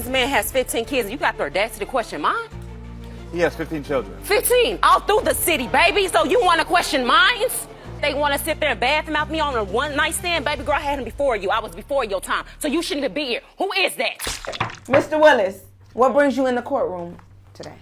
this man has 15 kids and you got the audacity to question mine? He has 15 children. 15, all through the city, baby. So you want to question mines? They want to sit there and badmouth me on a one-night stand? Baby girl, I had him before you. I was before your time. So you shouldn't even be here. Who is that? Mr. Willis, what brings you in the courtroom today?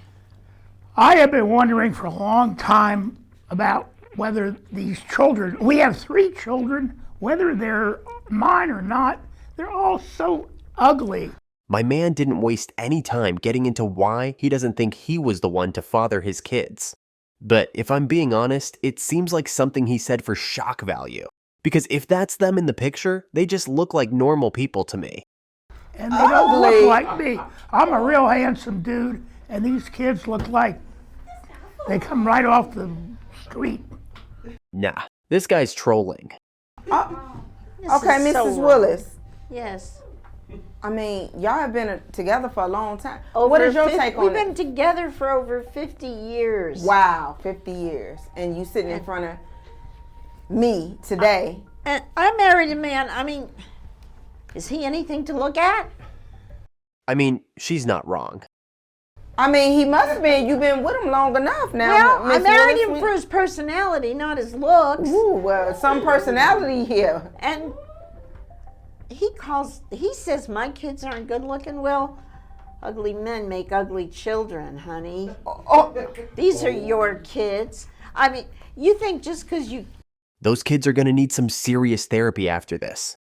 I have been wondering for a long time about whether these children, we have 3 children, whether they're mine or not, they're all so ugly. My man didn't waste any time getting into why he doesn't think he was the one to father his kids. But if I'm being honest, it seems like something he said for shock value. Because if that's them in the picture, they just look like normal people to me. And they don't look like me. I'm a real handsome dude, and these kids look like they come right off the street. Nah, this guy's trolling. Okay, Mrs. Willis. Yes. I mean, y'all have been together for a long time. What is your take on it? We've been together for over 50 years. Wow, 50 years. And you sitting in front of me today. And I married a man. I mean, is he anything to look at? I mean, she's not wrong. I mean, he must have been. You've been with him long enough now. Well, I Ms. married Willis. him for his personality, not his looks. Ooh, well, some personality here. And he says my kids aren't good looking. Well, ugly men make ugly children, honey. These are your kids. I mean, you think just because you... Those kids are gonna need some serious therapy after this.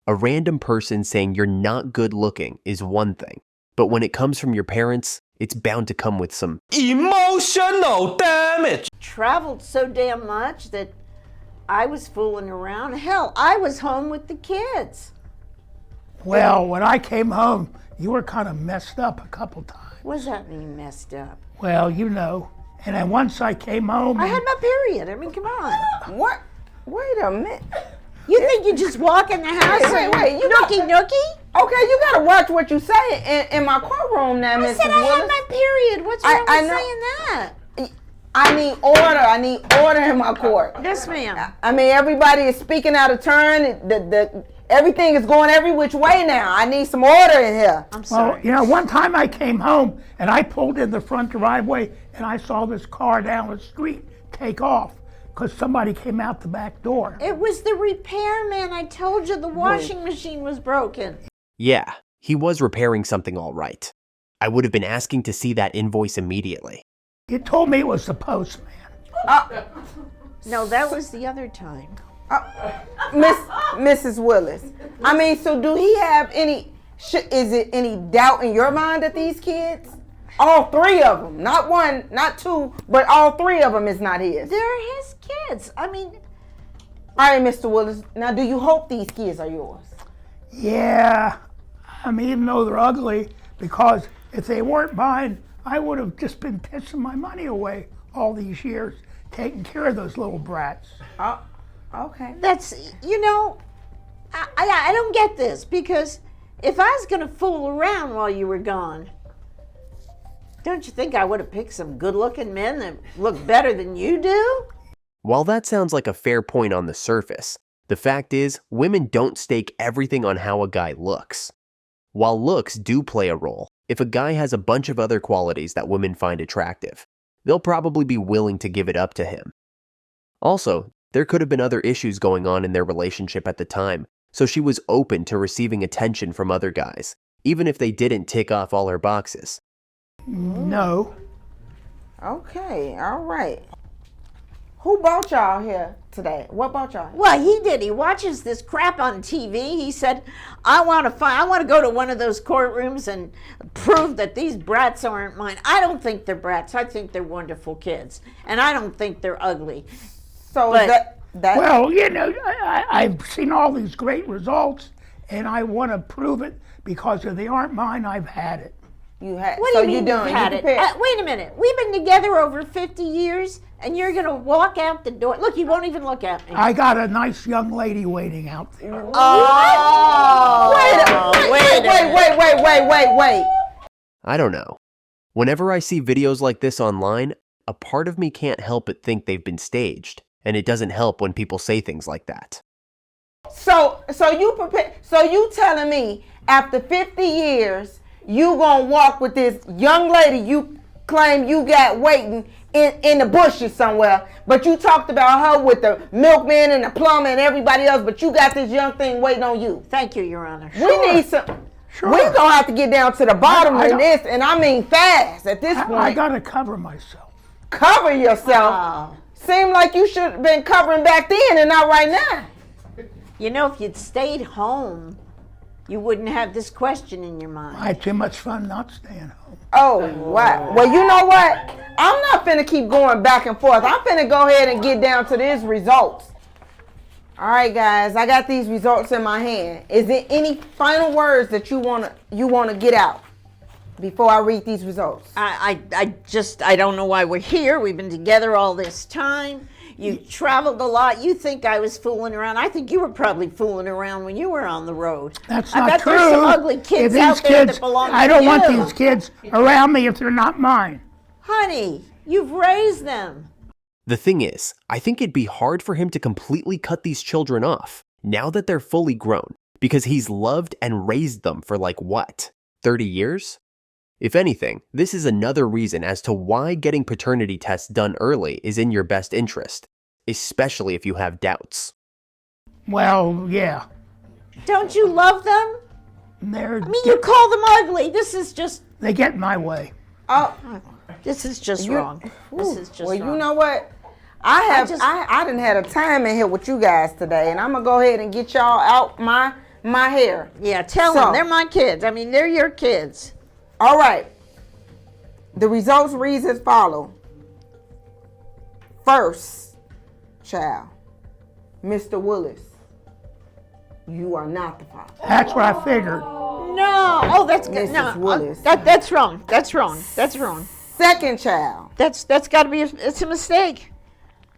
A random person saying you're not good looking is one thing, but when it comes from your parents, it's bound to come with some emotional damage. Traveled so damn much that I was fooling around. Hell, I was home with the kids. Well, when I came home, you were kind of messed up a couple times. What does that mean, messed up? Well, you know. And then once I came home... I had my period. I mean, come on. What? Wait a minute. You think you just walk in the house wait, you nookie? Okay, you gotta watch what you say in my courtroom now, Mrs. I said I Willis. had my period. What's wrong with know. saying that? I need order. I need order in my court. Yes, ma'am. I mean, everybody is speaking out of turn. Everything is going every which way now. I need some order in here. I'm sorry. Well, you know, one time I came home and I pulled in the front driveway and I saw this car down the street take off because somebody came out the back door. It was the repairman. I told you the washing machine was broken. Yeah, he was repairing something all right. I would have been asking to see that invoice immediately. You told me it was the postman. No, that was the other time. Mrs. Willis. I mean, so do he have any, is it any doubt in your mind that these kids, all 3 of them, not 1, not 2, but all 3 of them is not his? They're his kids. I mean... All right, Mr. Willis. Now, do you hope these kids are yours? Yeah, I mean, even though they're ugly, because if they weren't mine, I would have just been pissing my money away all these years, taking care of those little brats. Okay. That's, you know, I don't get this, because if I was going to fool around while you were gone, don't you think I would have picked some good-looking men that look better than you do? While that sounds like a fair point on the surface, the fact is, women don't stake everything on how a guy looks. While looks do play a role, if a guy has a bunch of other qualities that women find attractive, they'll probably be willing to give it up to him. Also, there could have been other issues going on in their relationship at the time, so she was open to receiving attention from other guys, even if they didn't tick off all her boxes. No. Okay, all right. Who brought y'all here today? What brought y'all here? Well, he did. He watches this crap on TV. He said, I want to go to one of those courtrooms and prove that these brats aren't mine. I don't think they're brats. I think they're wonderful kids. And I don't think they're ugly. So But- that Well, you know, I've seen all these great results, and I want to prove it because if they aren't mine, I've had it. you had. What so do you mean done. you've had You it? prepared. Wait a minute. We've been together over 50 years, and you're going to walk out the door. Look, you won't even look at me. I got a nice young lady waiting out there. Wait. I don't know. Whenever I see videos like this online, a part of me can't help but think they've been staged, and it doesn't help when people say things like that. So you telling me after 50 years you gonna walk with this young lady you claim you got waiting in the bushes somewhere, but you talked about her with the milkman and the plumber and everybody else, but you got this young thing waiting on you. Thank you, Your Honor. We need some. Sure. We gonna have to get down to the bottom I of this, and I mean fast at this point. I gotta cover myself. Cover yourself. Oh. Seem like you should have been covering back then and not right now. You know, if you'd stayed home, you wouldn't have this question in your mind. I had too much fun not staying home. Oh, wow. Well, you know what? I'm not finna keep going back and forth. I'm finna go ahead and get down to these results. All right, guys, I got these results in my hand. Is there any final words that you wanna get out before I read these results? I don't know why we're here. We've been together all this time. You traveled a lot. You think I was fooling around. I think you were probably fooling around when you were on the road. That's I not bet true. there's some ugly kids out there that belong to I don't you. want these kids around me if they're not mine. Honey, you've raised them. The thing is, I think it'd be hard for him to completely cut these children off now that they're fully grown, because he's loved and raised them for like what, 30 years? If anything, this is another reason as to why getting paternity tests done early is in your best interest, especially if you have doubts. Well, yeah. Don't you love them? They're, I mean, you call them ugly. This is just they get in my way. Oh, This is just wrong. This is just well, wrong. you know what? I didn't have a time in here with you guys today, and I'm gonna go ahead and get y'all out my hair. Yeah, tell So- them. They're my kids. I mean, they're your kids. All right. The results reads as follow. First child, Mr. Willis, you are not the father. That's what I figured. No. Oh, that's good. Mrs. No, Willis. that's wrong. That's wrong. That's wrong. Second child, That's got to be. It's a mistake.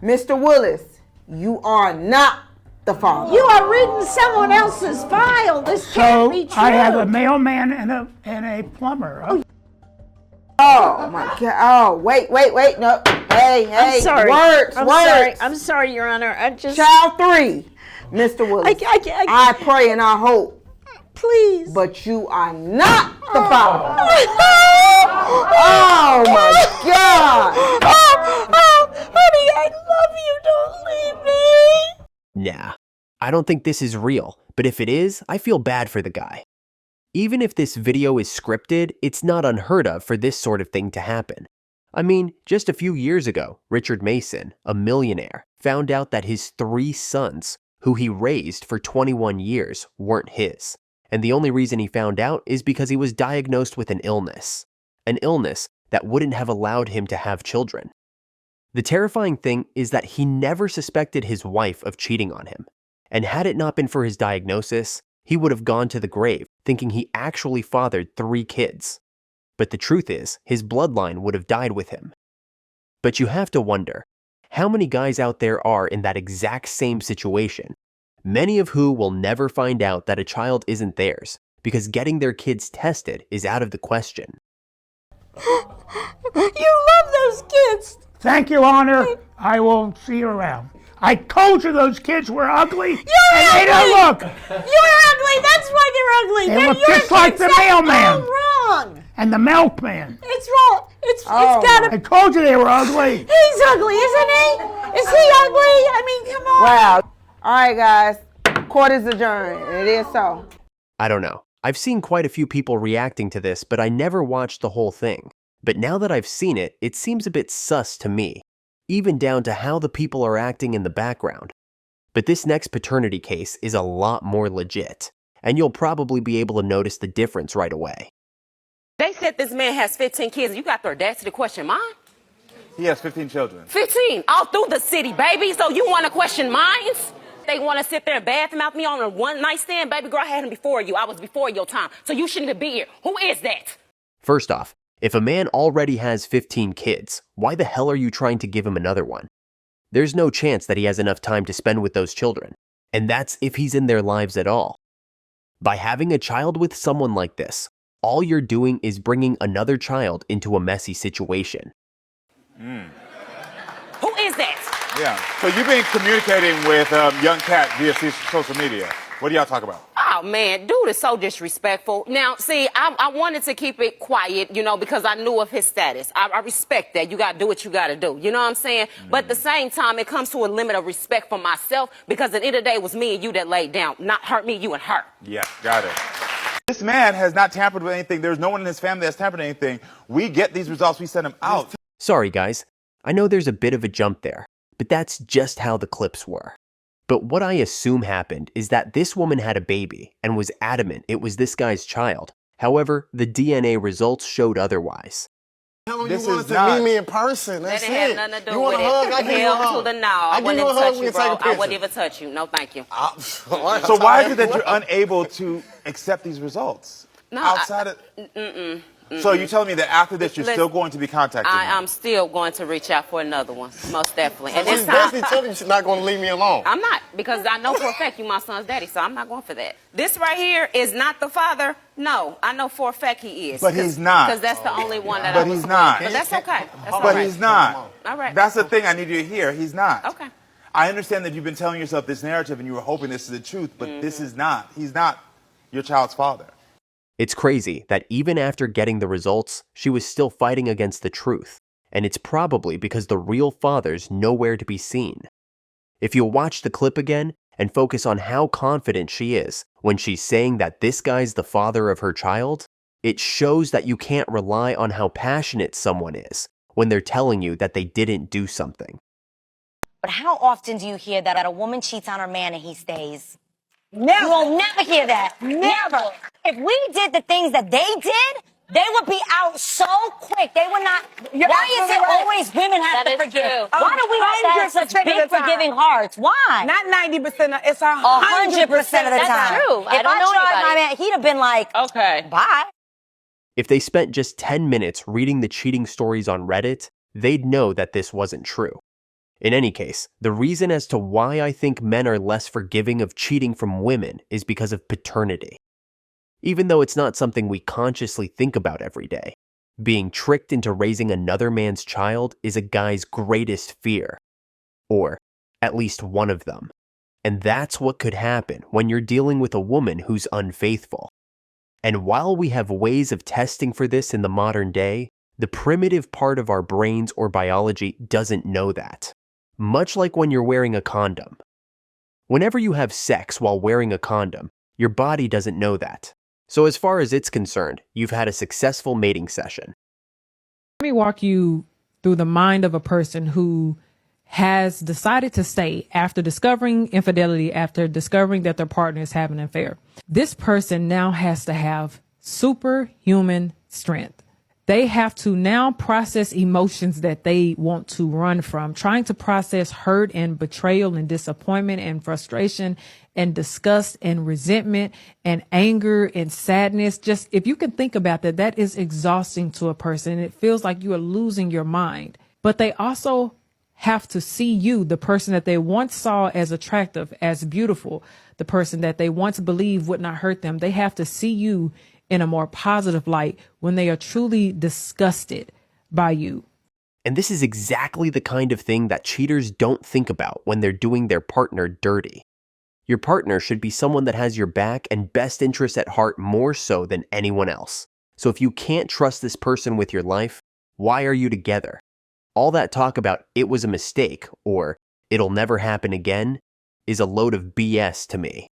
Mr. Willis, you are not the father. You are reading someone else's file. This So can't be true. I have a mailman and a plumber. Oh my God! Oh wait! No. Hey! I'm sorry. Words. I'm sorry, Your Honor. I just. Child 3, Mr. Willis. I pray and I hope, Please. but you are not the father. Oh my God! Honey, I love you. Don't leave me. Nah, I don't think this is real, but if it is, I feel bad for the guy. Even if this video is scripted, it's not unheard of for this sort of thing to happen. I mean, just a few years ago, Richard Mason, a millionaire, found out that his 3 sons, who he raised for 21 years, weren't his. And the only reason he found out is because he was diagnosed with an illness that wouldn't have allowed him to have children. The terrifying thing is that he never suspected his wife of cheating on him. And had it not been for his diagnosis, he would have gone to the grave thinking he actually fathered 3 kids. But the truth is, his bloodline would have died with him. But you have to wonder, how many guys out there are in that exact same situation, many of who will never find out that a child isn't theirs because getting their kids tested is out of the question. You love those kids. Thank you, Honor. I will see you around. I told you those kids were ugly. You're and they don't look. You're ugly. That's why they're ugly. They They're look your just like kids. the That's mailman. all wrong. And the milkman. It's wrong. It's Oh, gotta. I told you they were ugly. He's ugly, isn't he? Is he ugly? I mean, come on. Wow. All right, guys. Court is adjourned. It is so. I don't know. I've seen quite a few people reacting to this, but I never watched the whole thing. But now that I've seen it, it seems a bit sus to me, even down to how the people are acting in the background. But this next paternity case is a lot more legit, and you'll probably be able to notice the difference right away. They said this man has 15 kids. You got the audacity to question mine? He has 15 children. 15, all through the city, baby. So you want to question mines? They want to sit there and badmouth me on a one night stand? Baby girl, I had him before you. I was before your time. So you shouldn't even be here. Who is that? First off, if a man already has 15 kids, why the hell are you trying to give him another one? There's no chance that he has enough time to spend with those children, and that's if he's in their lives at all. By having a child with someone like this, all you're doing is bringing another child into a messy situation. Who is that? Yeah. So you've been communicating with young Cat via social media. What do y'all talk about? Oh, Oh man, dude is so disrespectful. Now, see, I wanted to keep it quiet, you know, because I knew of his status. I respect that. You gotta do what you gotta do. You know what I'm saying? But at the same time, it comes to a limit of respect for myself, because at the end of the day, it was me and you that laid down, not hurt me, you and her. Yeah, got it. This man has not tampered with anything. There's no one in his family that's tampered with anything. We get these results. We send them out. Sorry guys, I know there's a bit of a jump there, but that's just how the clips were. But what I assume happened is that this woman had a baby and was adamant it was this guy's child. However, the DNA results showed otherwise. This you is wanted to not- meet me in person. That That's didn't it. have nothing to do You want with a it. hug? I give you a Hell hug. to the no. I I wouldn't give you a even hug touch when you, you bro. take a I picture. wouldn't even touch you. No, thank you. So why is it that you're unable to accept these results? No, Outside of... So you're telling me that after this, you're Listen, still going to be contacting him? I'm still going to reach out for another one, most definitely. And She's this basically time, telling you she's not going to leave me alone. I'm not, because I know for a fact you my son's daddy, so I'm not going for that. This right here is not the father. No, I know for a fact he is. But he's not. Because that's the only one that But I was he's not. with. But that's okay. That's all But right. he's not. All right. That's the thing I need you to hear. He's not. Okay. I understand that you've been telling yourself this narrative and you were hoping this is the truth, but this is not. He's not your child's father. It's crazy that even after getting the results, she was still fighting against the truth, and it's probably because the real father's nowhere to be seen. If you'll watch the clip again and focus on how confident she is when she's saying that this guy's the father of her child, it shows that you can't rely on how passionate someone is when they're telling you that they didn't do something. But how often do you hear that a woman cheats on her man and he stays? Never. You will never hear that. Never. If we did the things that they did, they would be out so quick. They would not. Why is it always women have to forgive? Why do we have such big forgiving hearts? Why? Not 90%. It's 100% 100% of the time. That's true. If I tried my man, he'd have been like, Okay. bye. If they spent just 10 minutes reading the cheating stories on Reddit, they'd know that this wasn't true. In any case, the reason as to why I think men are less forgiving of cheating from women is because of paternity. Even though it's not something we consciously think about every day, being tricked into raising another man's child is a guy's greatest fear. Or at least one of them. And that's what could happen when you're dealing with a woman who's unfaithful. And while we have ways of testing for this in the modern day, the primitive part of our brains or biology doesn't know that. Much like when you're wearing a condom. Whenever you have sex while wearing a condom, your body doesn't know that. So as far as it's concerned, you've had a successful mating session. Let me walk you through the mind of a person who has decided to stay after discovering infidelity, after discovering that their partner is having an affair. This person now has to have superhuman strength. They have to now process emotions that they want to run from, trying to process hurt and betrayal and disappointment and frustration and disgust and resentment and anger and sadness. Just if you can think about that, that is exhausting to a person. And it feels like you are losing your mind. But they also have to see you, the person that they once saw as attractive, as beautiful, the person that they once believed would not hurt them. They have to see you in a more positive light when they are truly disgusted by you. And this is exactly the kind of thing that cheaters don't think about when they're doing their partner dirty. Your partner should be someone that has your back and best interests at heart more so than anyone else. So if you can't trust this person with your life, why are you together? All that talk about it was a mistake or it'll never happen again is a load of BS to me.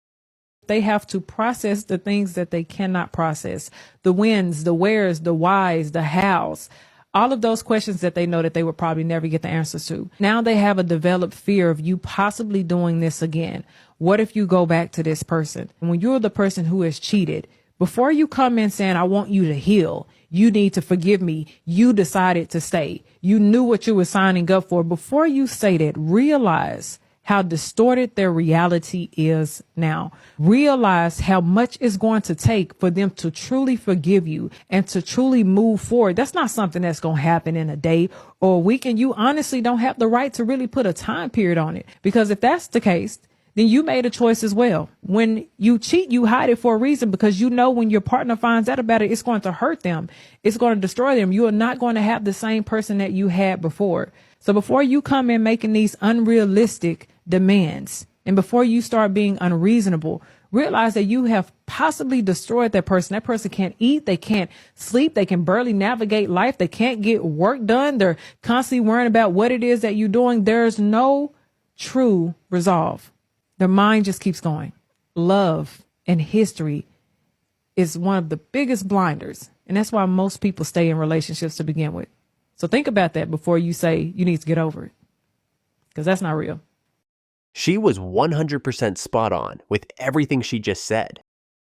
They have to process the things that they cannot process. The whens, the wheres, the whys, the hows. All of those questions that they know that they would probably never get the answers to. Now they have a developed fear of you possibly doing this again. What if you go back to this person? When you're the person who has cheated, before you come in saying, I want you to heal, you need to forgive me, you decided to stay. You knew what you were signing up for. Before you say that, realize how distorted their reality is now. Realize how much it's going to take for them to truly forgive you and to truly move forward. That's not something that's going to happen in a day or a week. And you honestly don't have the right to really put a time period on it. Because if that's the case, then you made a choice as well. When you cheat, you hide it for a reason because you know when your partner finds out about it, it's going to hurt them. It's going to destroy them. You are not going to have the same person that you had before. So before you come in making these unrealistic demands and before you start being unreasonable, realize that you have possibly destroyed that person. That person can't eat. They can't sleep. They can barely navigate life. They can't get work done. They're constantly worrying about what it is that you're doing. There's no true resolve. Their mind just keeps going. Love and history is one of the biggest blinders. And that's why most people stay in relationships to begin with. So think about that before you say you need to get over it, because that's not real. She was 100% spot on with everything she just said.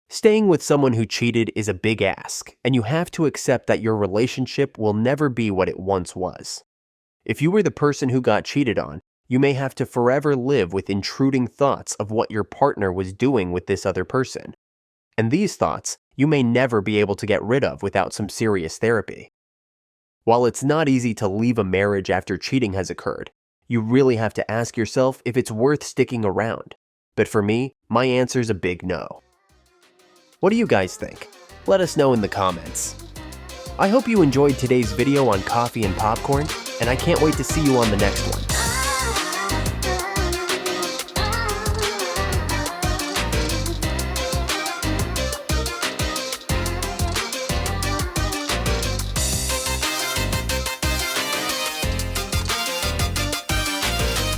Staying with someone who cheated is a big ask, and you have to accept that your relationship will never be what it once was. If you were the person who got cheated on, you may have to forever live with intruding thoughts of what your partner was doing with this other person. And these thoughts you may never be able to get rid of without some serious therapy. While it's not easy to leave a marriage after cheating has occurred, you really have to ask yourself if it's worth sticking around. But for me, my answer's a big no. What do you guys think? Let us know in the comments. I hope you enjoyed today's video on coffee and popcorn, and I can't wait to see you on the next one.